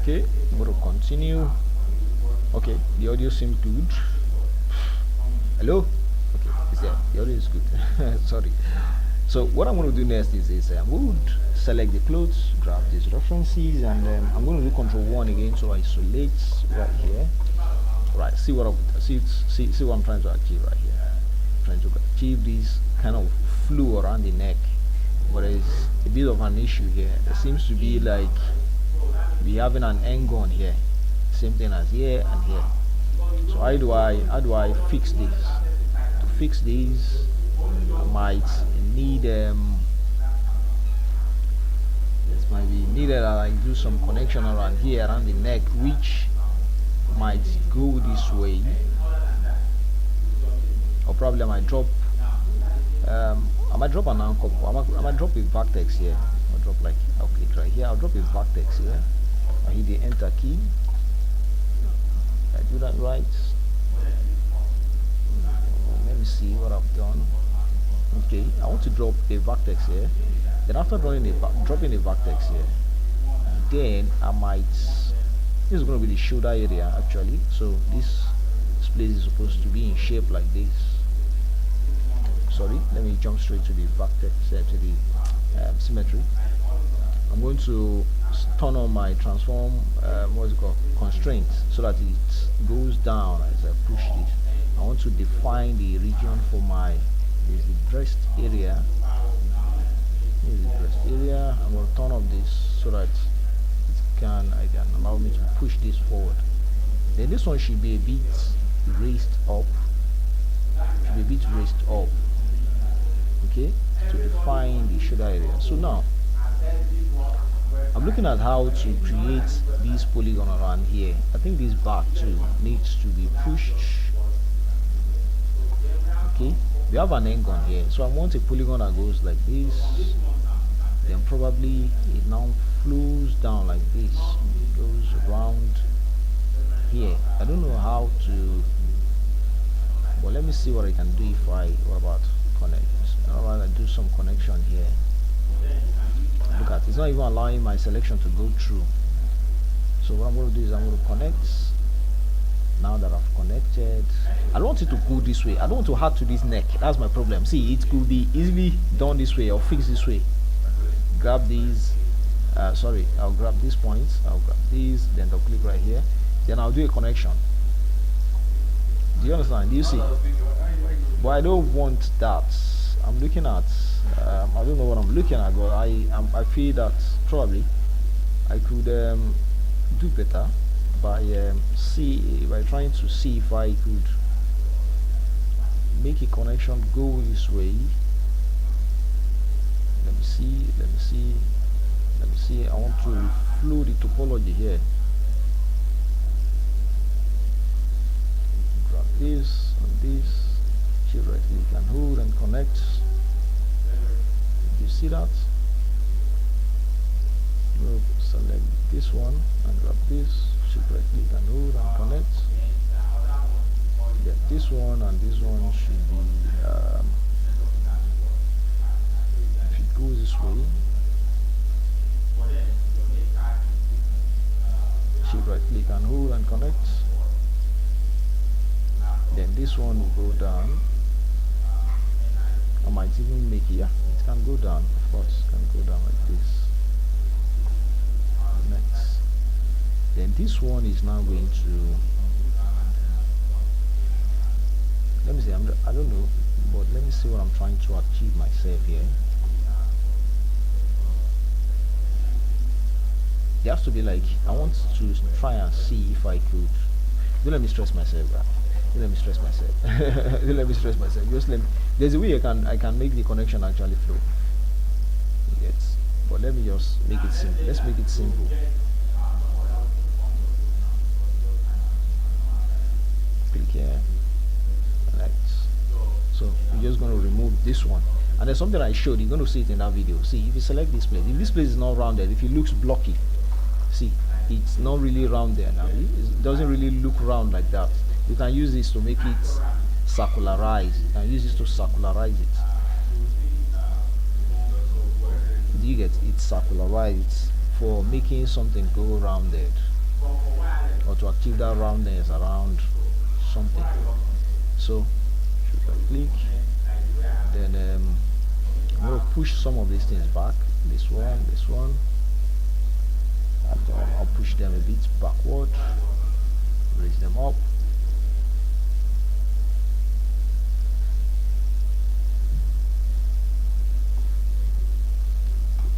Okay, I'm going to continue. Okay, the audio seems good. Hello? Okay, it's there. The audio is good. Sorry. So what I'm going to do next is I'm going to select the clothes, grab these references, and I'm going to do Control 1 again to isolate right here. Right, see what I'm trying to achieve right here. I'm trying to achieve this kind of flow around the neck, but there's a bit of an issue here. There seems to be like we having an angle on here, same thing as here and here. So how do I fix this? To fix this, I might need this might be needed. I do some connection around here, around the neck, which might go this way, or probably I might drop an anchor. I might drop a vertex here. I'll drop like, I'll click right here. I'll drop a vertex here. I hit the enter key. I do that right. Let me see what I've done. Okay, I want to drop a vertex here. Then after dropping a vertex here, then I might. This is going to be the shoulder area actually. So this place is supposed to be in shape like this. Sorry, let me jump straight to the vertex, to the symmetry. I'm going to turn on my transform, what's it called, constraints, so that it goes down as I push this. I want to define the region for my, is the breast area. This is the breast area. I'm going to turn off this so that I can allow me to push this forward. Then this one should be a bit raised up. Okay, to define the shoulder area. So now I'm looking at how to create this polygon around here. I think this back too needs to be pushed. Okay, we have an angle here, so I want a polygon that goes like this. Then probably it now flows down like this. It goes around here. I don't know how to, but let me see what I can do if what about connect? How about I do some connection here? Look at it, it's not even allowing my selection to go through. So what I'm going to do is I'm going to connect. Now that I've connected, I don't want it to go this way. I don't want to add to this neck. That's my problem. See, it could be easily done this way or fixed this way. Grab these, sorry, I'll grab these points, I'll grab these, then I'll click right here, then I'll do a connection. Do you understand? Do you see? But I don't want that. I'm looking at, I don't know what I'm looking at, but I feel that probably I could do better by trying to see if I could make a connection go this way. Let me see. I want to flow the topology here. Grab this and this. Shift right click and hold and connect. You see that? We'll select this one and grab this. Shift right click and hold and connect. Get this one and this one should be if it goes this way. Shift right click and hold and connect. Then this one will go down. I might even make it, yeah, it can go down, of course, it can go down like this. Next. Then this one is now going to, let me see, I don't know, but let me see what I'm trying to achieve myself here. It has to be like, I want to try and see if I could, don't let me stress myself, right? Don't let me stress myself. Don't let me stress myself. Just there's a way I can make the connection actually flow. Yes. But let me just make it simple. Let's make it simple. Click here. Right. So we're just going to remove this one. And there's something I showed, you're going to see it in that video. See, if you select this place, if this place is not rounded, if it looks blocky, see, it's not really rounded now. It doesn't really look round like that. You can use this to make it circularize. You can use this to circularize it. Do you get it? Circularized for making something go rounded. or to achieve that roundness around something. So should I click, then I'm going to push some of these things back. This one. I'll push them a bit backward, raise them up.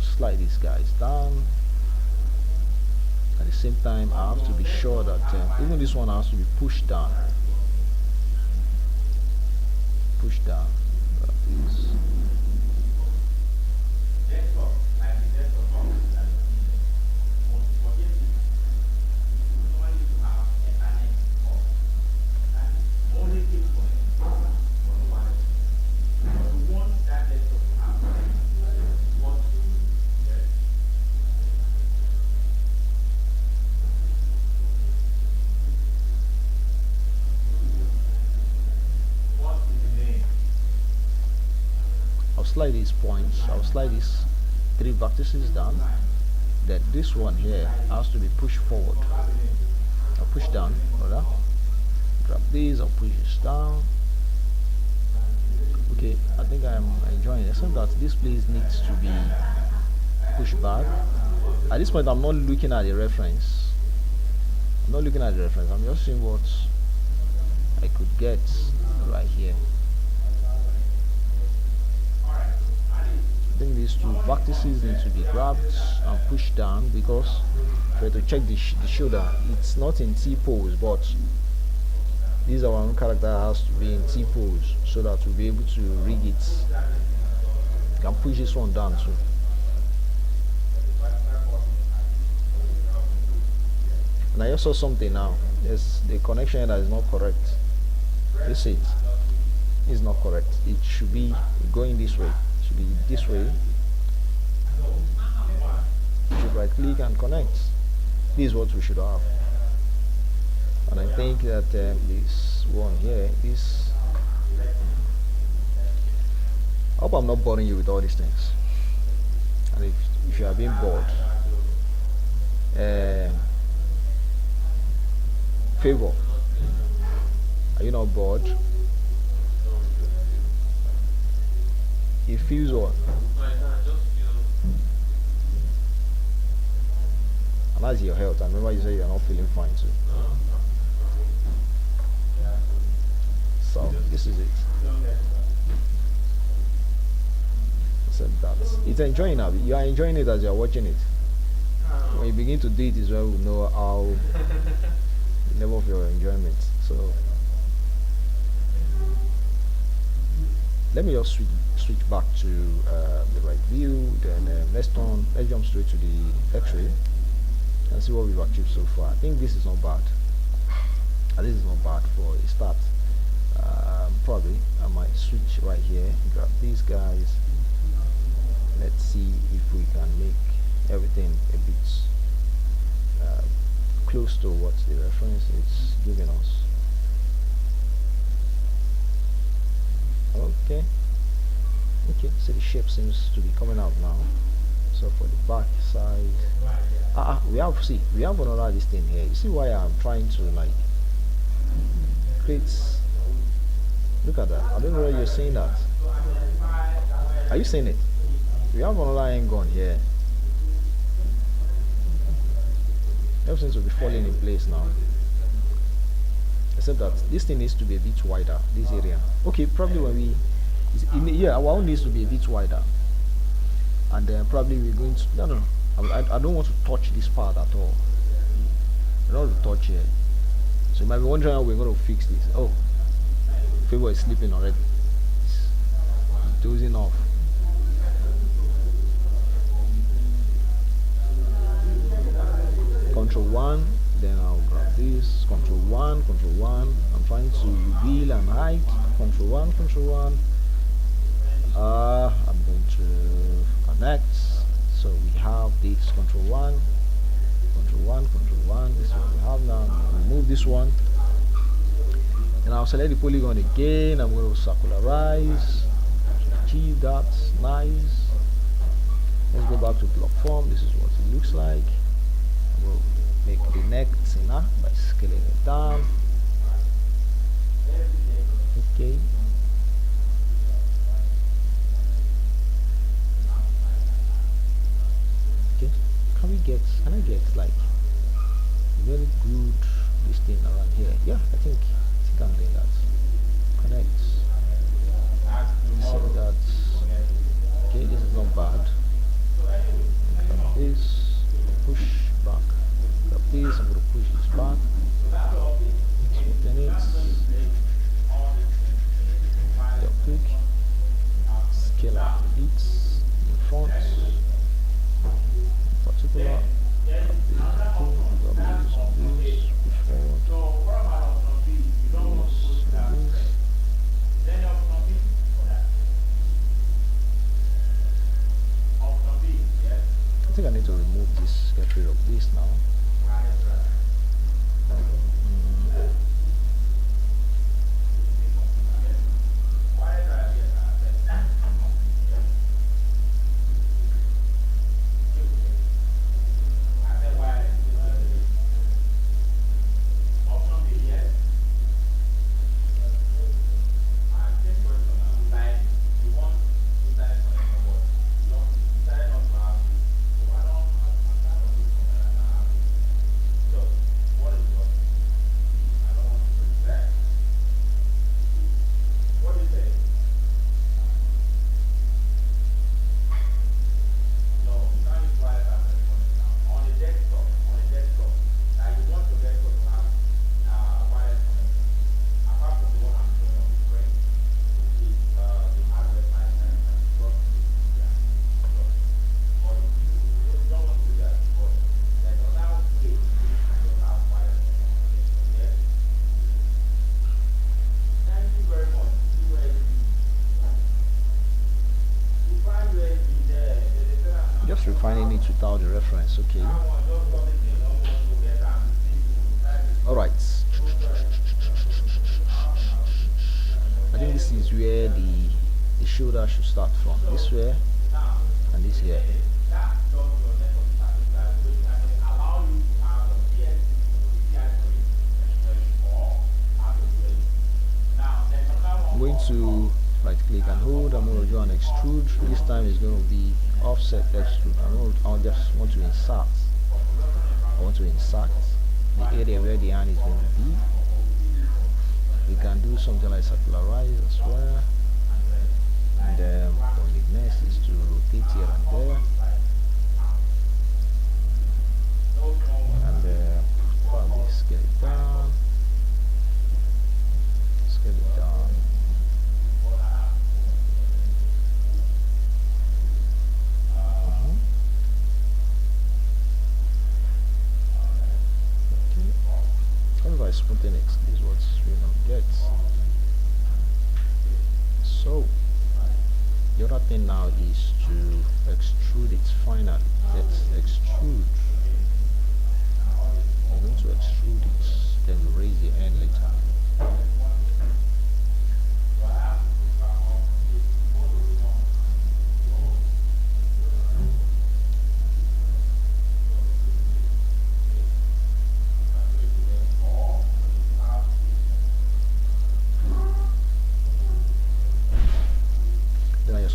Slide these guys down. At the same time, I have to be sure that even this one has to be pushed down. Push down. Like this. I'll slide these points, I'll slide these 3 vertices down. Then this one here has to be pushed forward. I'll push down, rather. Grab these, I'll push this down. Okay, I think I'm enjoying it, except that this place needs to be pushed back. At this point, I'm not looking at the reference. I'm just seeing what I could get right here. I think these 2 vertices need to be grabbed and pushed down, because try to check the shoulder. It's not in T-pose, but this our own character has to be in T-pose so that we'll be able to rig it. You can push this one down too. And I just saw something now. There's the connection that is not correct. You see it? It's not correct. It should be going this way. Should be this way. You should right click and connect. This is what we should have. And I think that this one here, this. I hope I'm not boring you with all these things. And if you are being bored, favor, are you not bored? It feels what? And that's your health. I remember you said you're not feeling fine too. So this is it. Except that it's enjoying now. You are enjoying it as you are watching it. When you begin to do it is when we know how the level of your enjoyment. So let me just switch back to the right view. Then let's jump straight to the X-ray and see what we've achieved so far. I think this is not bad. This is not bad for a start. Probably I might switch right here, grab these guys. Let's see if we can make everything a bit close to what the reference is giving us. Okay, so the shape seems to be coming out now. So for the back side, we have another this thing here. You see why I'm trying to like create. Look at that. I don't know whether you're seeing that. Are you seeing it? We have another angle here. Everything will be falling in place now. Except that this thing needs to be a bit wider, this area. Okay, probably when our own needs to be a bit wider. And then probably we're going to, no, I don't want to touch this part at all. I don't want to touch here. So you might be wondering how we're going to fix this. Oh, Favor is sleeping already. He's dozing off. Control 1, then I'll grab this. Control 1, Control 1. I'm trying to reveal and hide. Control 1, Control 1. I'm going to connect. So we have this Control 1, Control 1, Control 1. This is what we have now. Remove this one. And I'll select the polygon again. I'm going to circularize to achieve that. Nice. Let's go back to block form. This is what it looks like. We'll make the neck better by scaling it down. Okay. Okay. Can I get like very good this thing around here? Yeah, I think I'm doing that. Connect. So that's okay. This is not bad. Grab this, push back. Grab this, I'm gonna push this back. Smoothen it. Double click. Scale out the beats in front. In particular. Grab this, push forward. I think I need to remove this, get rid of this now. Just refining it without the reference. Okay. Alright. I think this is where the shoulder should start from. This way and this here. I'm going to right click and hold. I'm going to do an extrude. This time is going to be offset extrude. I just want to insert. I want to insert the area where the hand is going to be. We can do something like circularize as well. And what we need next is to rotate here and there. And probably scale it down. Scale it down. Smoothen it. This is what we don't get. So the other thing now is to extrude it finally. Let's extrude. I'm going to extrude it, then we raise the end later.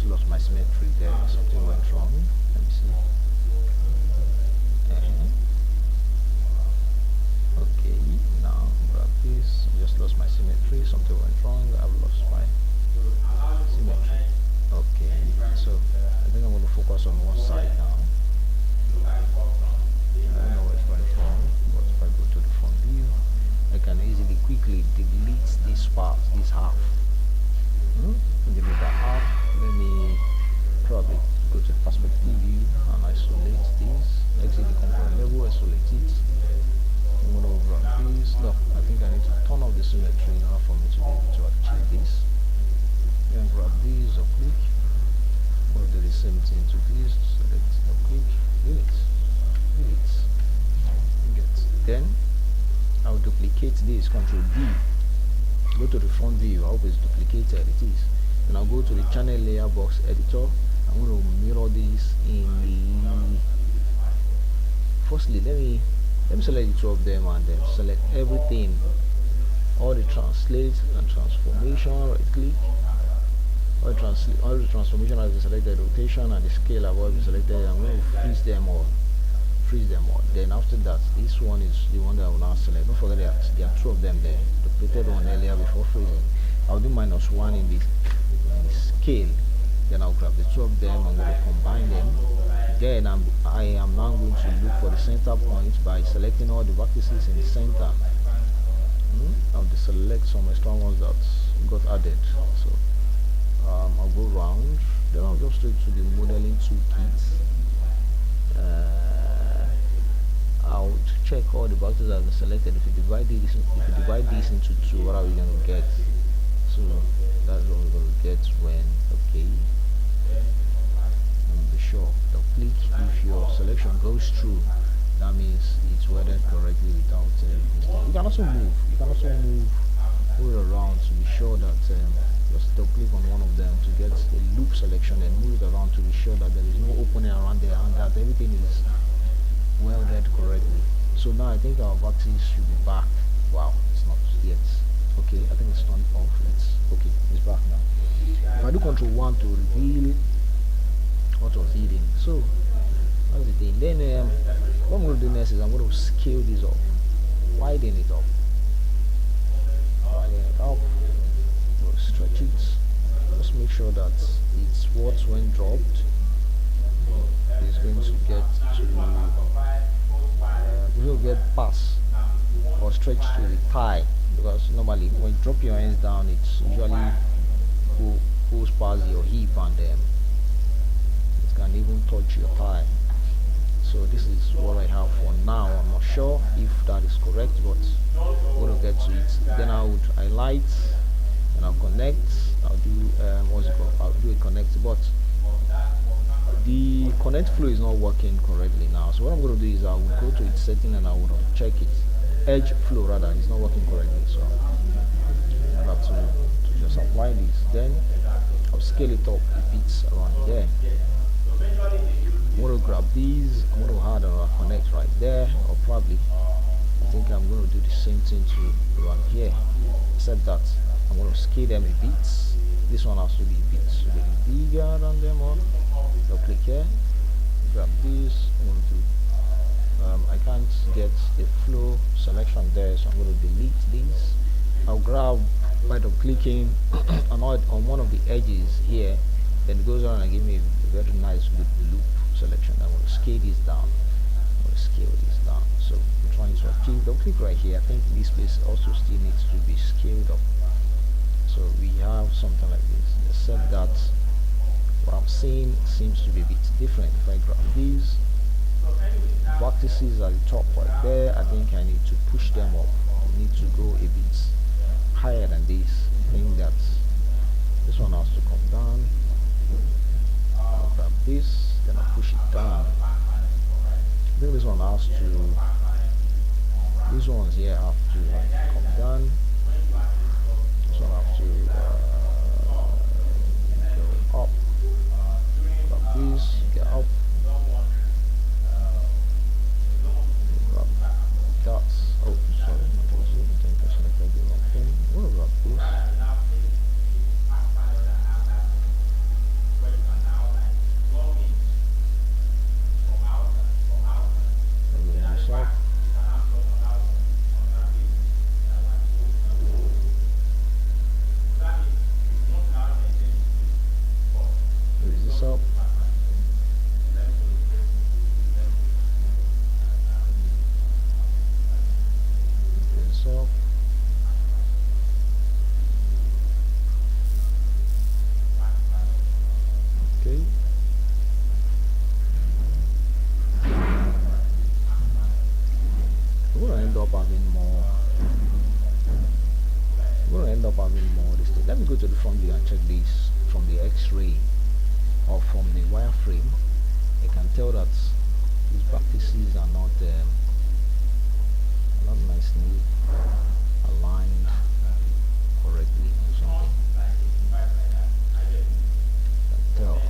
Lost my symmetry there. Something went wrong. Let me see. Okay, now grab this. Just lost my symmetry. Something went wrong. I've lost my symmetry. Okay, so I think I'm going to focus on one side now. I don't know what's went wrong, but if I go to the front view, I can easily quickly delete this part, this half. Delete that half. Let me probably go to the perspective view and isolate this. Exit the component level, isolate it. I'm going to grab this. No, I think I need to turn off the symmetry now for me to be able to achieve this. Then grab this or click. We'll do the same thing to this. Select or click. Delete. Then I'll duplicate this. Control D. Go to the front view. I hope it's duplicated. It is. Then I'll go to the channel layer box editor. I'm going to mirror this in the. Firstly, let me Let me select the two of them and then select everything, all the translate and transformation, right click, all the transformation has been selected, rotation and the scale have all been selected. I'm going to freeze them all. Then after that, this one is the one that I will now select. Don't forget that there are two of them there, the duplicate one earlier before freezing. I'll do -1 in the scale, then I'll grab the two of them, I'm going to combine them. Then I am now going to look for the center point by selecting all the vertices in the center. I'll deselect some extra ones that got added. So I'll go round, then I'll just straight to the modeling toolkit. I'll check all the boxes that have been selected. If you divide these into two, what are we going to get? So that's what we're going to get when okay. Be sure the click, if your selection goes through, that means it's worded correctly without mistake. You can also move it around to be sure that just double click on one of them to get the loop selection and move it around to be sure that there is no opening around there and that everything is welded correctly. So now I think our vertex should be back. Wow, it's not yet. Okay, I think it's turned off. Okay, it's back now. If I do Ctrl+1 to reveal what was hidden, so that's the thing. Then what I'm going to do next is I'm going to scale this up, widen it up, stretch it. Just make sure that it's what when dropped is going to get will get past or stretch to the thigh, because normally when you drop your hands down, it's usually pulls past your hip and it can even touch your thigh. So this is what I have for now. I'm not sure if that is correct, but we're going to get to it. Then I would highlight and I'll connect. I'll do what's it called? I'll do a connect, but the connect flow is not working correctly now. So what I'm going to do is I will go to its setting and I will check it. Edge flow rather is not working correctly. So I have to just apply this. Then I'll scale it up a bit around there. I'm going to grab these. I'm going to add a connect right there, or probably I think I'm going to do the same thing to around here, except that I'm going to scale them a bit. This one has to be a bit bigger than them all. I'll click here, grab this. I'm going to do, I can't get the flow selection there, so I'm going to delete this. I'll grab by clicking on one of the edges here, then it goes on and give me a very nice good loop selection. I'm going to scale this down. I'm going to scale this down. So I'm trying to achieve. Don't click right here. I think this place also still needs to be scaled up. So we have something like this, except that what I'm seeing seems to be a bit different. If I grab these vertices at the top right there, I think I need to push them up. I need to go a bit higher than this. I think that this one has to come down. I'll grab this, then I'll push it down. I think this one has to, these ones here have to come down. This one have to go up. Grab this, get up. Grab that. Oh, sorry, I think I selected the wrong thing. I'm going to grab this. Up. This up. Okay. We're gonna end up having more. This thing. Let me go to the front view and check this from the X-ray or from the wireframe. I can tell that these vertices are not nicely aligned correctly or something. I can tell.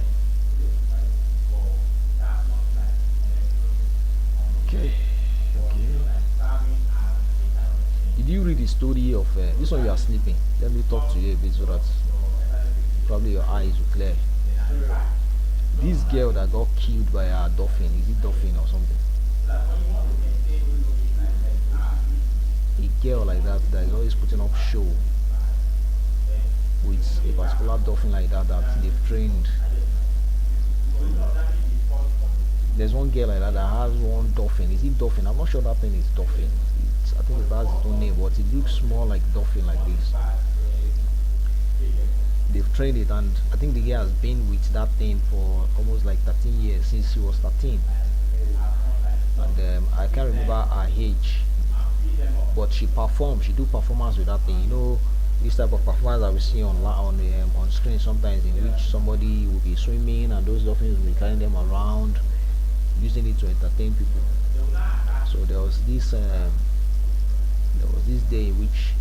Okay. the story of this one. You are sleeping. Let me talk to you a bit so that probably your eyes will clear. This girl that got killed by a dolphin, is it dolphin or something? A girl like that that is always putting up show with a particular dolphin like that they've trained. There's one girl like that has one dolphin. Is it dolphin? I'm not sure that thing is dolphin. I think it has its own name, but it looks more like dolphin like this. They've trained it, and I think the girl has been with that thing for almost like 13 years, since she was 13. And I can't remember her age, but she do performance with that thing. You know, this type of performance that we see on screen sometimes, in which somebody will be swimming and those dolphins will be carrying them around, using it to entertain people. So there was this day in which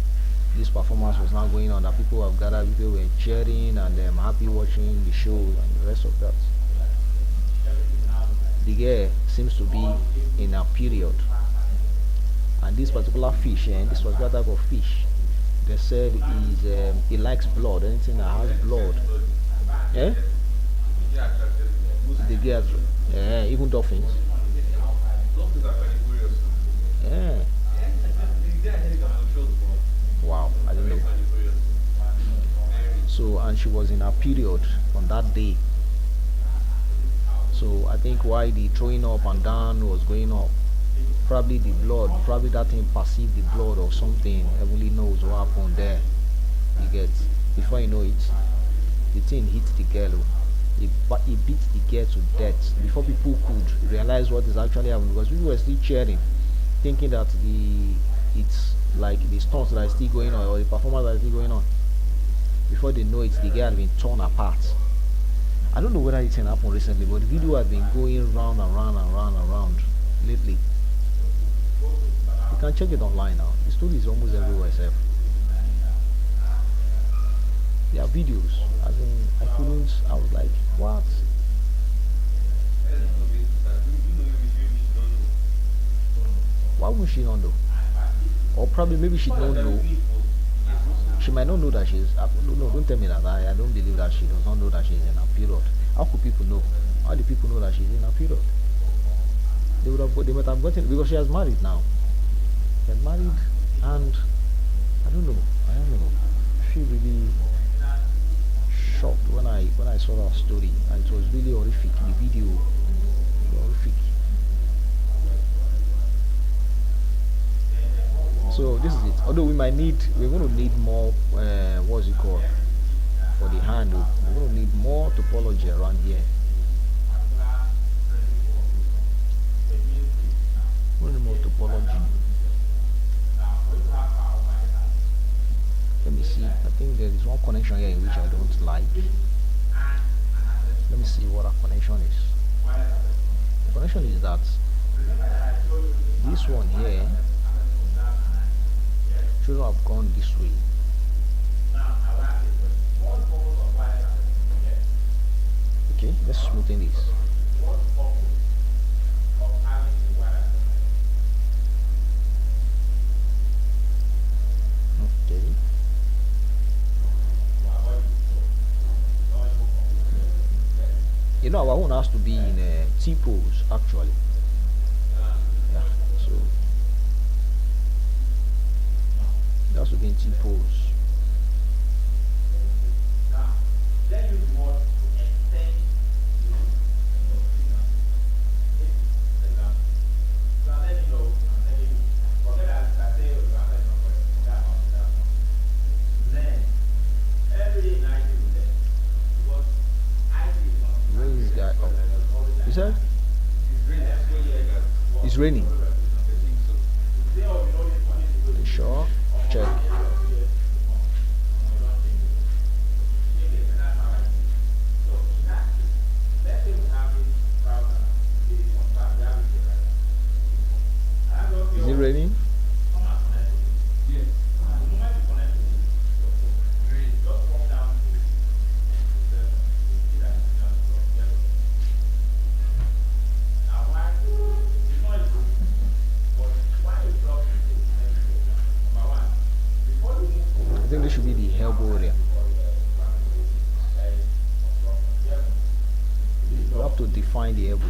this performance was now going on, that people have gathered, people were cheering and happy watching the show and the rest of that. The girl seems to be in a period, and this particular fish and this particular type of fish, they said is it likes blood, anything that has blood. Yeah, the girl, yeah, even dolphins. Yeah. Wow, I don't know. So, and she was in her period on that day. So I think why the throwing up and down was going up, probably the blood, probably that thing perceived the blood or something. Heavenly knows what happened there. You get, before you know it, the thing hit the girl. It beat the girl to death before people could realize what is actually happening, because people were still cheering, thinking that it's like the stunts that are still going on, or the performance that is still going on. Before they know it, the girl had been torn apart. I don't know whether it happened recently, but the video has been going round and round and round and round lately. You can check it online now. The story is almost everywhere, sir. There are videos. As in, I was like, what? Why would she not know? Or probably maybe she don't know. She might not know that she's. No, don't tell me that. I don't believe that she does not know that she's in a period. How could people know? How do people know that she's in a period? They might have gotten, because she has married now. She has married, and I don't know. I feel really shocked when I saw that story, and it was really horrific. The video, horrific. So this is it. Although we're going to need more. What's it called? For the handle, we're going to need more topology around here. We need more topology. Let me see. I think there is one connection here in which I don't like. Let me see what our connection is. The connection is that this one here should have gone this way. Okay, let's smoothen this. Okay. You know, our own has to be in T-pose actually. Yeah, so it has to be in T-pose. You said? It's raining. Sure. Check. Is it raining? should be the elbow area. You have to define the elbow.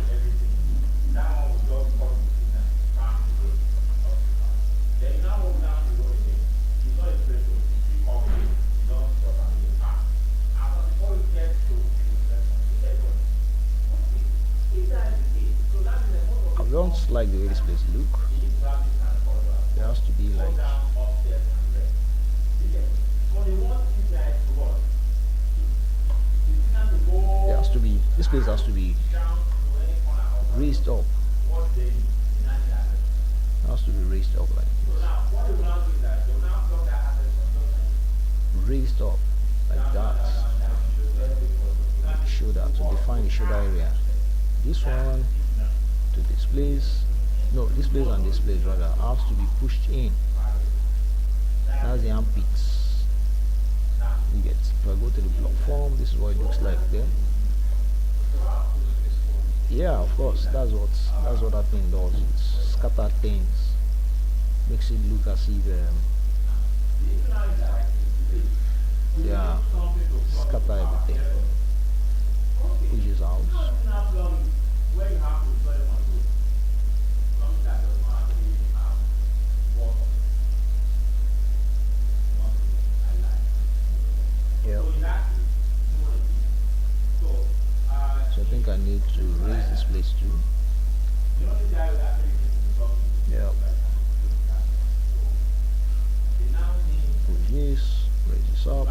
I don't like the way this place look. There has to be like this place has to be raised up. It has to be raised up like this. Raised up like that. Shoulder, to define the shoulder area. This one to this place. No, this place and this place rather has to be pushed in. That's the armpits. You get. If I go to the block form, this is what it looks like there. Yeah, of course, that's what that thing does. It scatters things, makes it look as if yeah, scatter everything, pushes out. Yeah. So I think I need to raise this place too. Yeah. Push this, raise this up.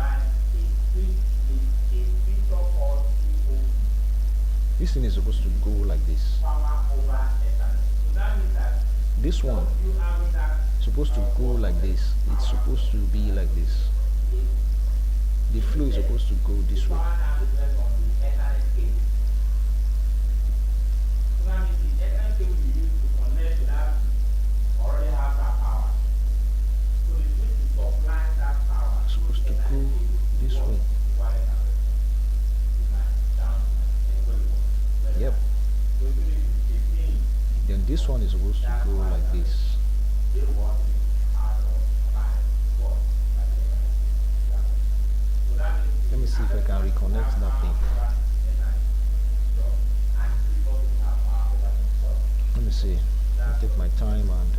This thing is supposed to go like this. This one is supposed to go like this. It's supposed to be like this. The flow is supposed to go this way. Supposed to go this way. Yep. Then this one is supposed to go like this. Let me see if I can reconnect that thing. Let me see. I'll take my time and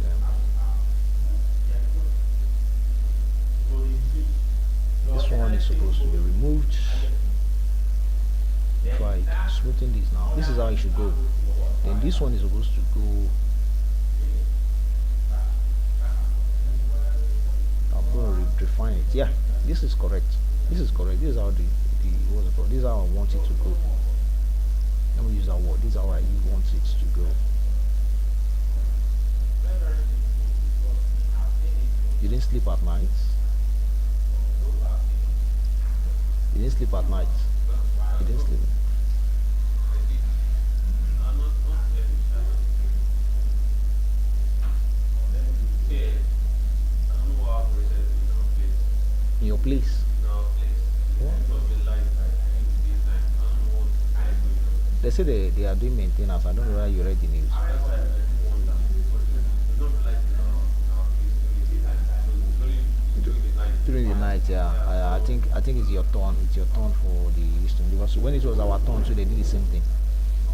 this one is supposed to be removed. Try smoothing this now. This is how it should go. Then this one is supposed to go. I'll probably refine it. Yeah, this is correct. This is correct. This is how what's it called? This is how I want it to go. Let me use that word. This is how I want it to go. You didn't sleep at night? You didn't sleep at night? You didn't sleep? In your place? Yeah. They say they are doing maintenance. I don't know where you read the news. During the night, yeah. I think it's your turn. It's your turn for the listening. Because when it was our turn, so they did the same thing.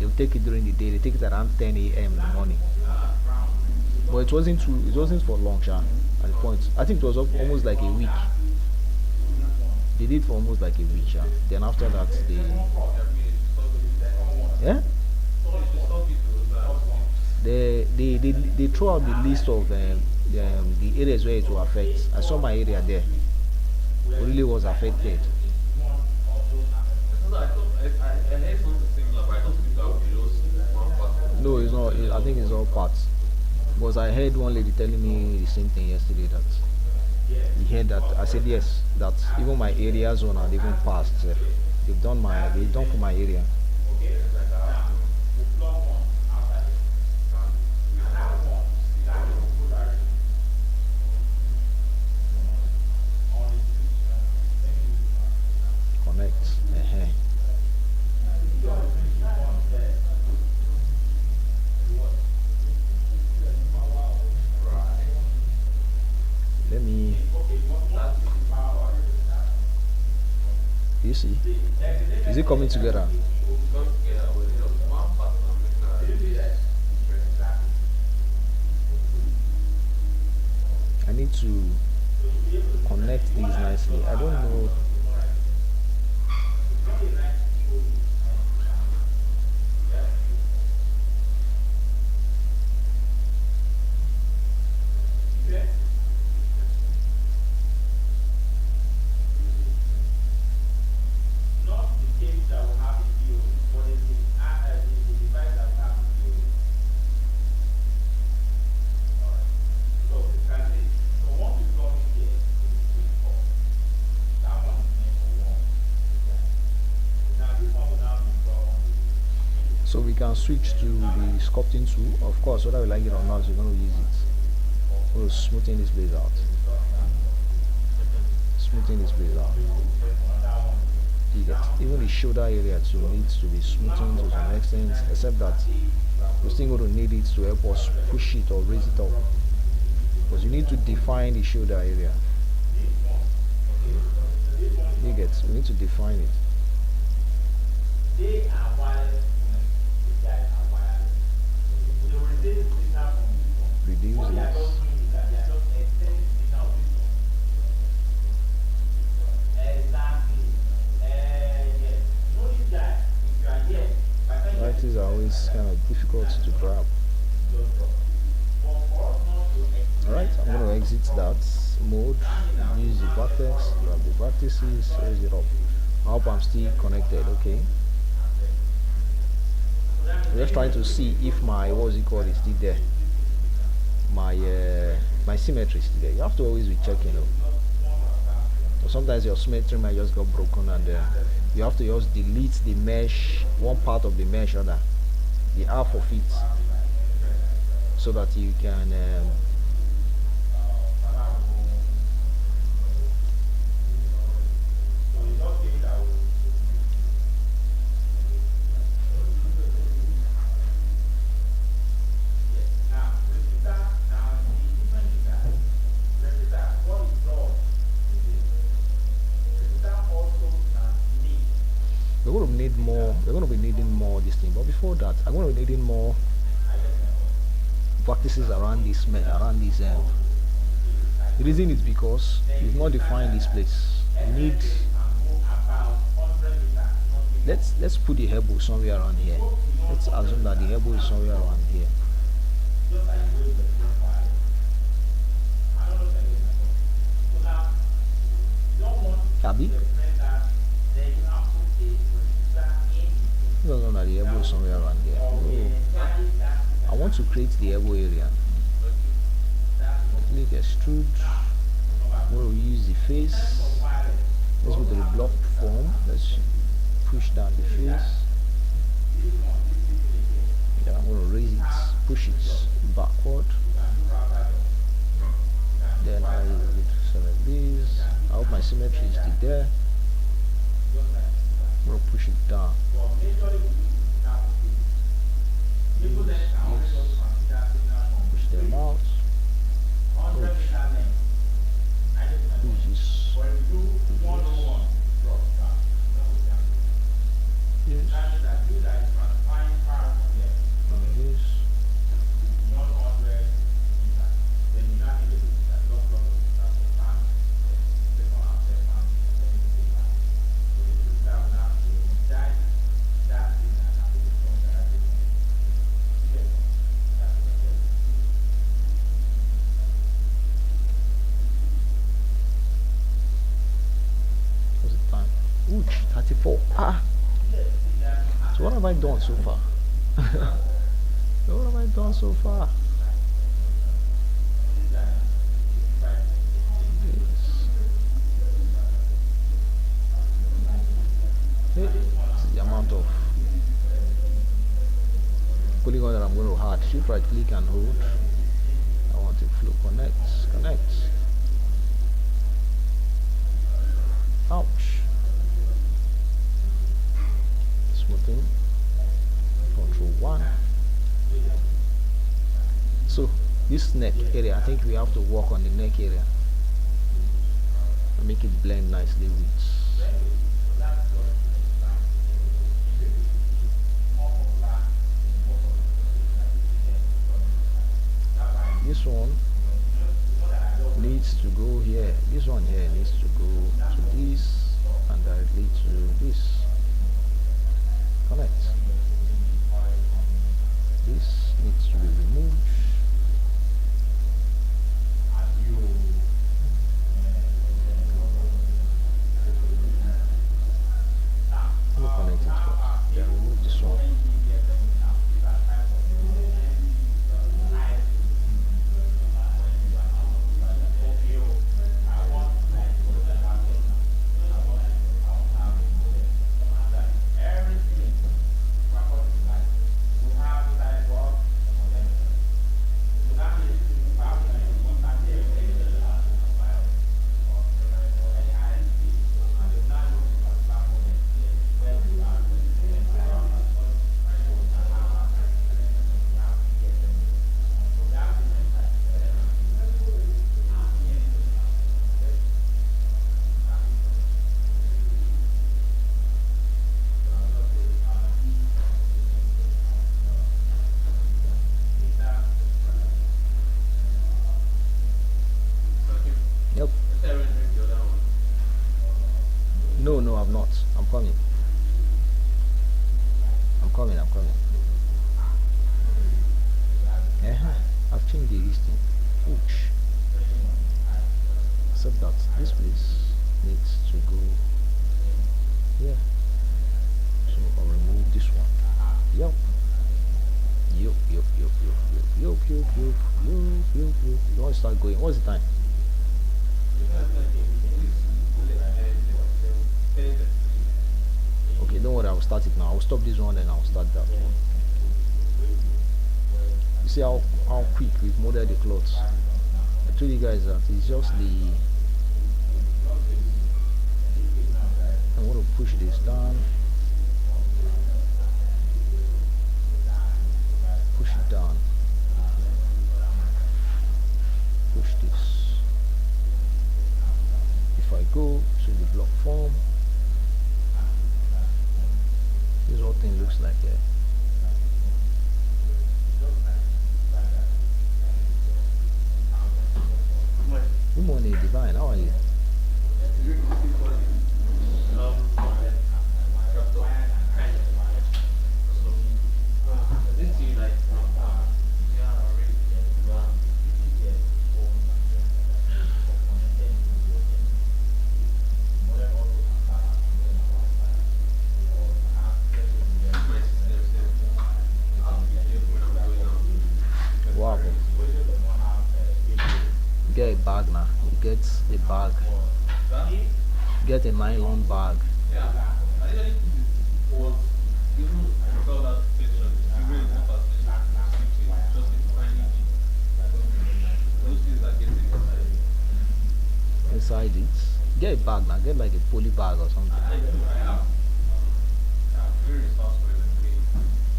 They'll take it during the day. They take it around 10 a.m. in the morning. But it wasn't for long, at the point. I think it was almost like a week. They did for almost like a week, Then after that, they throw out the list of the areas where it will affect. I saw my area there. Really was affected. No, it's not. I think it's all parts. Because I heard one lady telling me the same thing yesterday that he heard that. I said yes, that even my area zone had even passed. They've done for my area. Connect. Let me You see? Is it coming together? I need to connect these nicely. I don't know. So we can switch to the sculpting tool. Of course, whether we like it or not, we're going to use it. We'll smoothen this place out. Smoothing this place out. You get even the shoulder area too needs to be smoothened to some extent, except that we're still going to need it to help us push it or raise it up. Because you need to define the shoulder area. You get, we need to define it. Reduce this. These are always kind of difficult to grab. Alright, I'm going to exit that mode, use the vertex, grab the vertices, raise it up. I hope I'm still connected, okay? I'm just trying to see if my, what's it called, is still there. My symmetry is still there. You have to always be checking, So sometimes your symmetry might just got broken, and you have to just delete the mesh, one part of the mesh, rather, the half of it, so that you can we're going to be needing more this thing, but before that I'm going to be needing more vertices around this the reason is because you've not defined this place. You need, let's put the elbow somewhere around here. Let's assume that the elbow is somewhere around here. Abby? No, the elbow is somewhere around there. I want to create the elbow area. Click extrude. We'll use the face. Let's go to the block form. Let's push down the face. Yeah, I'm going to raise it, push it backward. Then I will select this. I hope my symmetry is still there. I'm going to push it down. Push them out. Push this. What's the time? Ooh, 34. So what have I done so far? What have I done so far? This is the amount of polygon that I'm going to add. Shift right click and hold. I want to flow connect. Ouch. Smoothing. Control 1. So this neck area, I think we have to work on the neck area and make it blend nicely with this one needs to go here. This one here needs to go to this and directly to this. Connect. This needs to be removed. Let me connect it first. Then remove this one. Yep. No, I'm not. I'm coming. I'm coming. I've changed the listing. Ouch. Except that this place needs to go here. So I'll remove this one. Yep. Yup. You want to start going? What's the time? Okay, don't worry, I'll start it now. I'll stop this one and I'll start that one. You see how quick we've molded the clothes. I told you guys that it's just the... I'm going to push this down. Push it down. Push this. If I go to the block form, this whole thing looks like here. Good morning, Divine. How are you? Wow. Get a bag now. You get a bag. Get a nylon bag. Inside it, get a bag now. Get like a poly bag or something.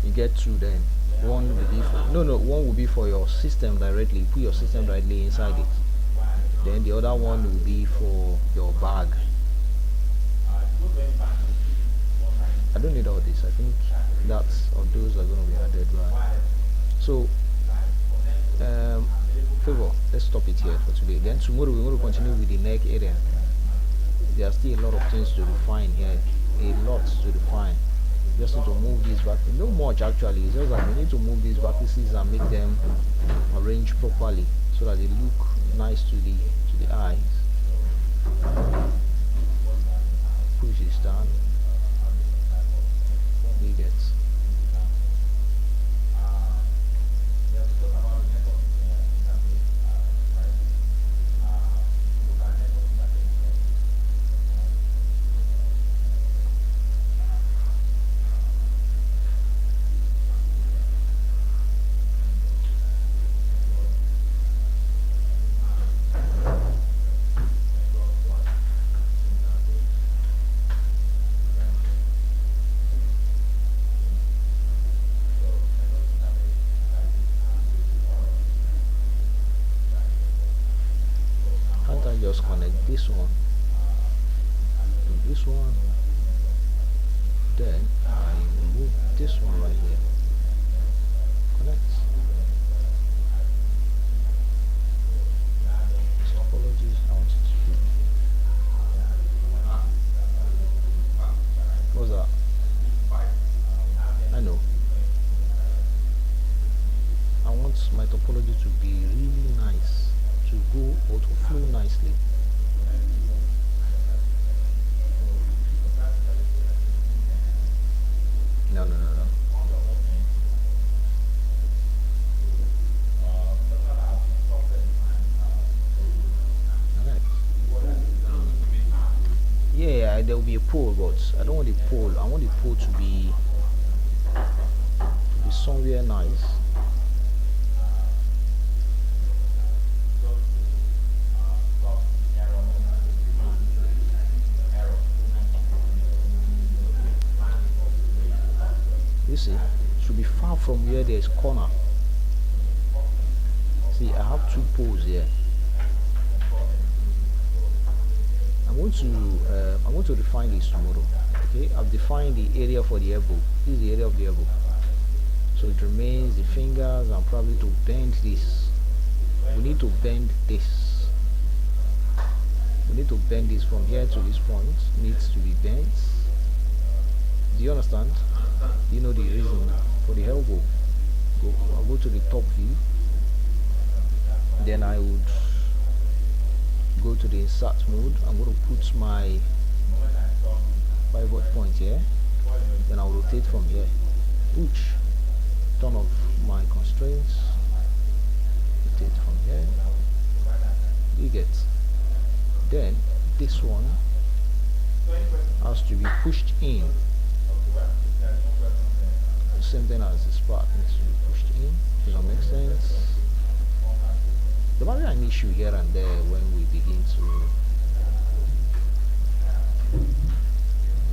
You get two then. One will be for, one will be for your system directly. Put your system directly inside it. Then the other one will be for your bag. I don't need all this. I think that's or those are going to be added right. So favor, let's stop it here for today. Then tomorrow we're going to continue with the neck area. There are still a lot of things to define here. A lot to define. Just need to move these back. No much actually. It's just that we need to move these vertices and make them arrange properly so that they look nice to the eyes. Push this down. We get. Just connect this one to this one, then I remove this one right here. Connect. be a pole, but I don't want the pole. I want the pole to be somewhere nice. You see, it should be far from where there is corner. See, I have two poles here. I'm going to define this tomorrow. Okay, I've defined the area for the elbow. This is the area of the elbow. So it remains the fingers and probably to bend this. We need to bend this. We need to bend this from here to this point. It needs to be bent. Do you understand? You know the reason for the elbow. I'll go to the top view. Then I would go to the insert mode. I'm going to put my pivot point here. Then I'll rotate from here. Which turn off my constraints. Rotate from here. You get. Then this one has to be pushed in. The same thing as this part needs to be pushed in. Does that make sense? There might be an issue here and there when we begin to.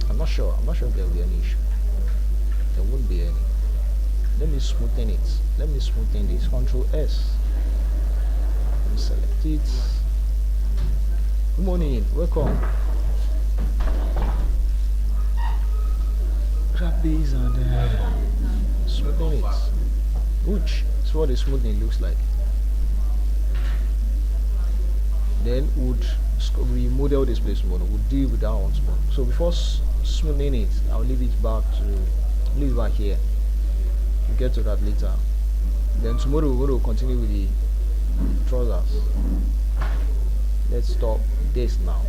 I'm not sure if there will be any issue. There won't be any. Let me smoothen it. Let me smoothen this. Control S. Let me select it. Good morning. Welcome. Grab these and smoothen it. Which is what the smoothing looks like. Then would remodel this place model. Would deal with that one spot. So before smoothing it, I'll leave it back here. We'll get to that later. Then tomorrow we're going to continue with the trousers. Let's stop this now.